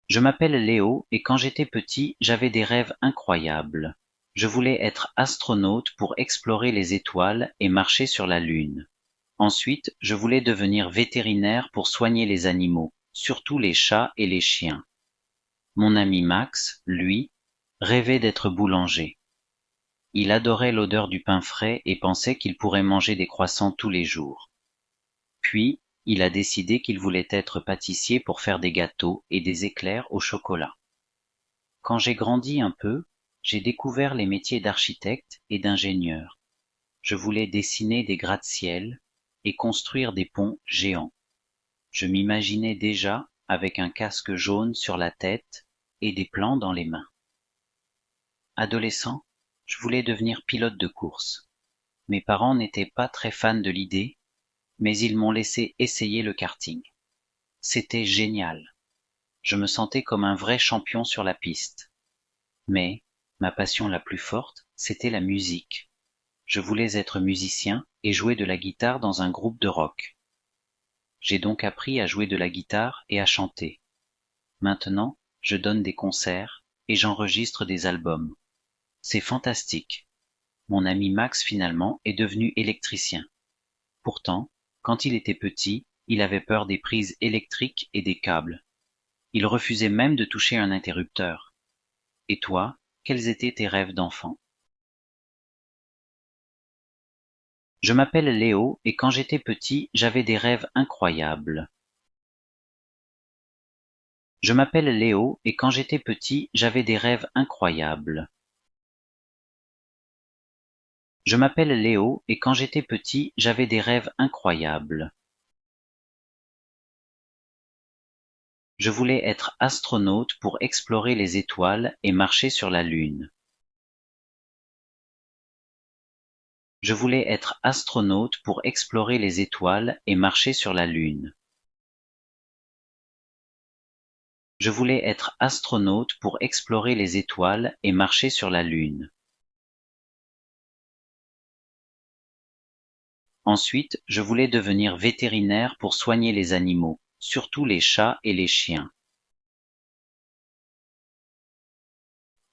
Je m'appelle Léo et quand j'étais petit, j'avais des rêves incroyables. Je voulais être astronaute pour explorer les étoiles et marcher sur la Lune. Ensuite, je voulais devenir vétérinaire pour soigner les animaux, surtout les chats et les chiens. Mon ami Max, lui, rêvait d'être boulanger. Il adorait l'odeur du pain frais et pensait qu'il pourrait manger des croissants tous les jours. Puis, il a décidé qu'il voulait être pâtissier pour faire des gâteaux et des éclairs au chocolat. Quand j'ai grandi un peu, j'ai découvert les métiers d'architecte et d'ingénieur. Je voulais dessiner des gratte-ciel et construire des ponts géants. Je m'imaginais déjà avec un casque jaune sur la tête et des plans dans les mains. Adolescent, je voulais devenir pilote de course. Mes parents n'étaient pas très fans de l'idée, mais ils m'ont laissé essayer le karting. C'était génial. Je me sentais comme un vrai champion sur la piste. Mais ma passion la plus forte, c'était la musique. Je voulais être musicien et jouer de la guitare dans un groupe de rock. J'ai donc appris à jouer de la guitare et à chanter. Maintenant, je donne des concerts et j'enregistre des albums. C'est fantastique. Mon ami Max finalement est devenu électricien. Pourtant, quand il était petit, il avait peur des prises électriques et des câbles. Il refusait même de toucher un interrupteur. Et toi, quels étaient tes rêves d'enfant? Je m'appelle Léo et quand j'étais petit, j'avais des rêves incroyables. Je m'appelle Léo et quand j'étais petit, j'avais des rêves incroyables. Je m'appelle Léo et quand j'étais petit, j'avais des rêves incroyables. Je voulais être astronaute pour explorer les étoiles et marcher sur la Lune. Je voulais être astronaute pour explorer les étoiles et marcher sur la Lune. Je voulais être astronaute pour explorer les étoiles et marcher sur la Lune. Ensuite, je voulais devenir vétérinaire pour soigner les animaux, surtout les chats et les chiens.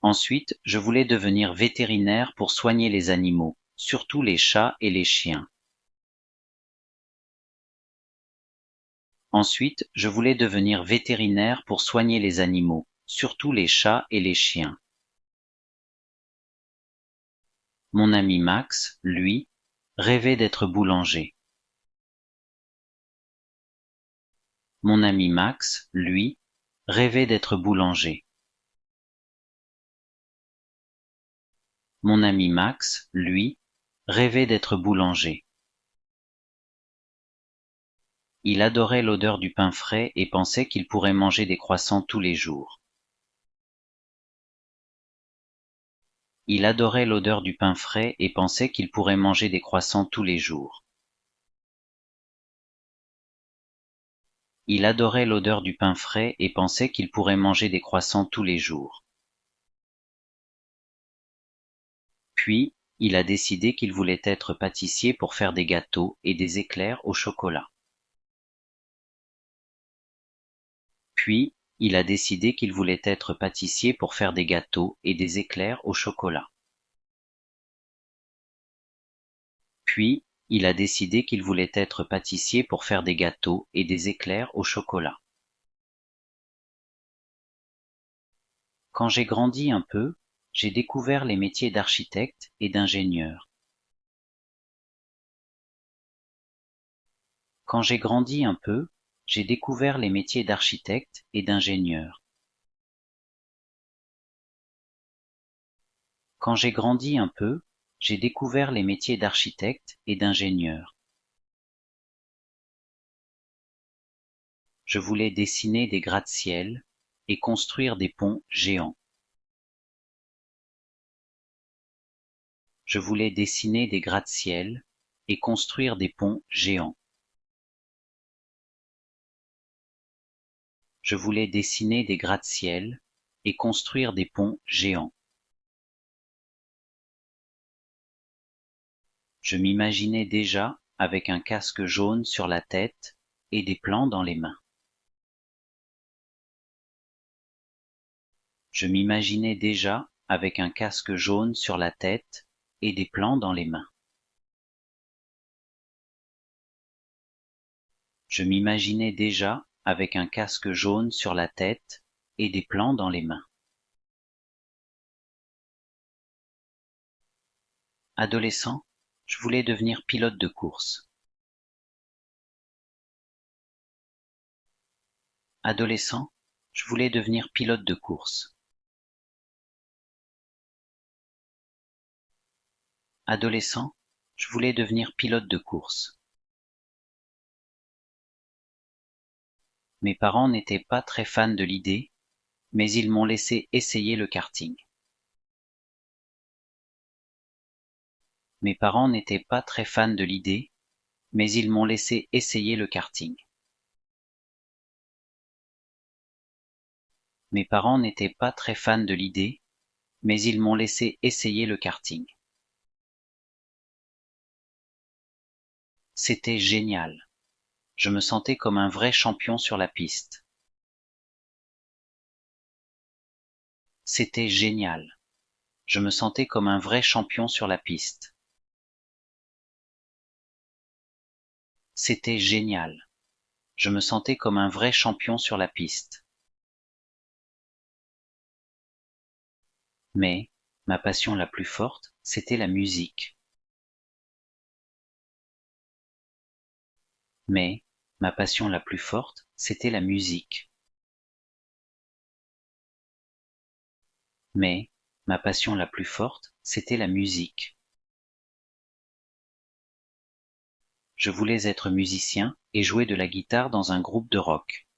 Ensuite, je voulais devenir vétérinaire pour soigner les animaux, surtout les chats et les chiens. Ensuite, je voulais devenir vétérinaire pour soigner les animaux, surtout les chats et les chiens. Mon ami Max, lui, rêvait d'être boulanger. Mon ami Max, lui, rêvait d'être boulanger. Mon ami Max, lui, rêvait d'être boulanger. Il adorait l'odeur du pain frais et pensait qu'il pourrait manger des croissants tous les jours. Il adorait l'odeur du pain frais et pensait qu'il pourrait manger des croissants tous les jours. Il adorait l'odeur du pain frais et pensait qu'il pourrait manger des croissants tous les jours. Puis, il a décidé qu'il voulait être pâtissier pour faire des gâteaux et des éclairs au chocolat. Puis, il a décidé qu'il voulait être pâtissier pour faire des gâteaux et des éclairs au chocolat. Puis, il a décidé qu'il voulait être pâtissier pour faire des gâteaux et des éclairs au chocolat. Quand j'ai grandi un peu, j'ai découvert les métiers d'architecte et d'ingénieur. Quand j'ai grandi un peu, j'ai découvert les métiers d'architecte et d'ingénieur. Quand j'ai grandi un peu, j'ai découvert les métiers d'architecte et d'ingénieur. Je voulais dessiner des gratte-ciel et construire des ponts géants. Je voulais dessiner des gratte-ciel et construire des ponts géants. Je voulais dessiner des gratte-ciel et construire des ponts géants. Je m'imaginais déjà avec un casque jaune sur la tête et des plans dans les mains. Je m'imaginais déjà avec un casque jaune sur la tête et des plans dans les mains. Je m'imaginais déjà avec un casque jaune sur la tête et des plans dans les mains. Adolescent, je voulais devenir pilote de course. Adolescent, je voulais devenir pilote de course. Adolescent, je voulais devenir pilote de course. Mes parents n'étaient pas très fans de l'idée, mais ils m'ont laissé essayer le karting. Mes parents n'étaient pas très fans de l'idée, mais ils m'ont laissé essayer le karting. Mes parents n'étaient pas très fans de l'idée, mais ils m'ont laissé essayer le karting. C'était génial. Je me sentais comme un vrai champion sur la piste. C'était génial. Je me sentais comme un vrai champion sur la piste. C'était génial. Je me sentais comme un vrai champion sur la piste. Mais, ma passion la plus forte, c'était la musique. Mais, ma passion la plus forte, c'était la musique. Mais, ma passion la plus forte, c'était la musique. Je voulais être musicien et jouer de la guitare dans un groupe de rock.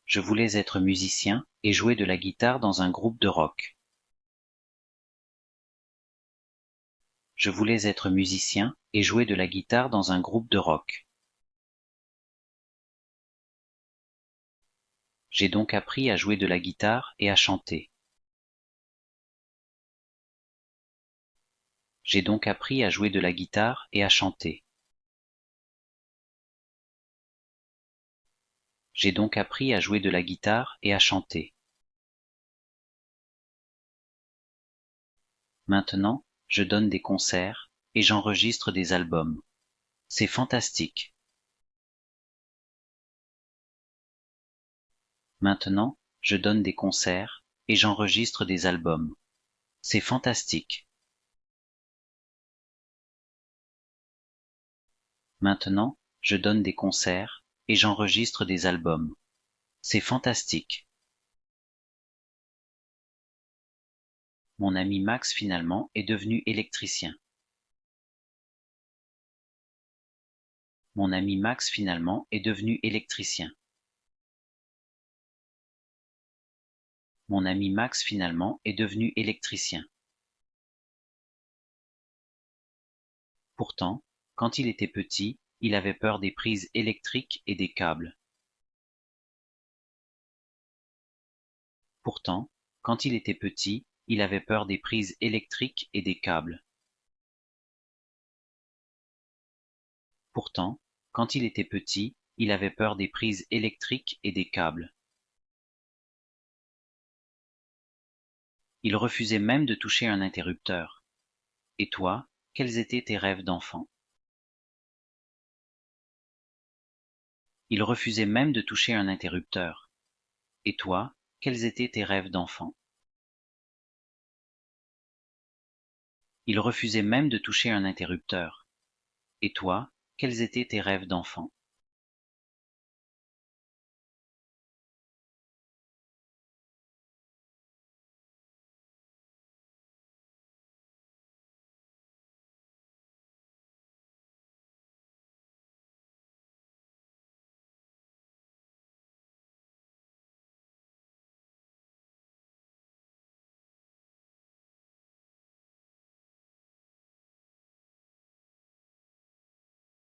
Je voulais être musicien et jouer de la guitare dans un groupe de rock. Je voulais être musicien et jouer de la guitare dans un groupe de rock. J'ai donc appris à jouer de la guitare et à chanter. J'ai donc appris à jouer de la guitare et à chanter. J'ai donc appris à jouer de la guitare et à chanter. Maintenant, je donne des concerts et j'enregistre des albums. C'est fantastique. Maintenant, je donne des concerts et j'enregistre des albums. C'est fantastique. Maintenant, je donne des concerts et j'enregistre des albums. C'est fantastique. Mon ami Max finalement est devenu électricien. Mon ami Max finalement est devenu électricien. Mon ami Max finalement est devenu électricien. Pourtant, quand il était petit, il avait peur des prises électriques et des câbles. Pourtant, quand il était petit, il avait peur des prises électriques et des câbles. Pourtant, quand il était petit, il avait peur des prises électriques et des câbles. Il refusait même de toucher un interrupteur. Et toi, quels étaient tes rêves d'enfant? Il refusait même de toucher un interrupteur. Et toi, quels étaient tes rêves d'enfant? Il refusait même de toucher un interrupteur. Et toi, quels étaient tes rêves d'enfant?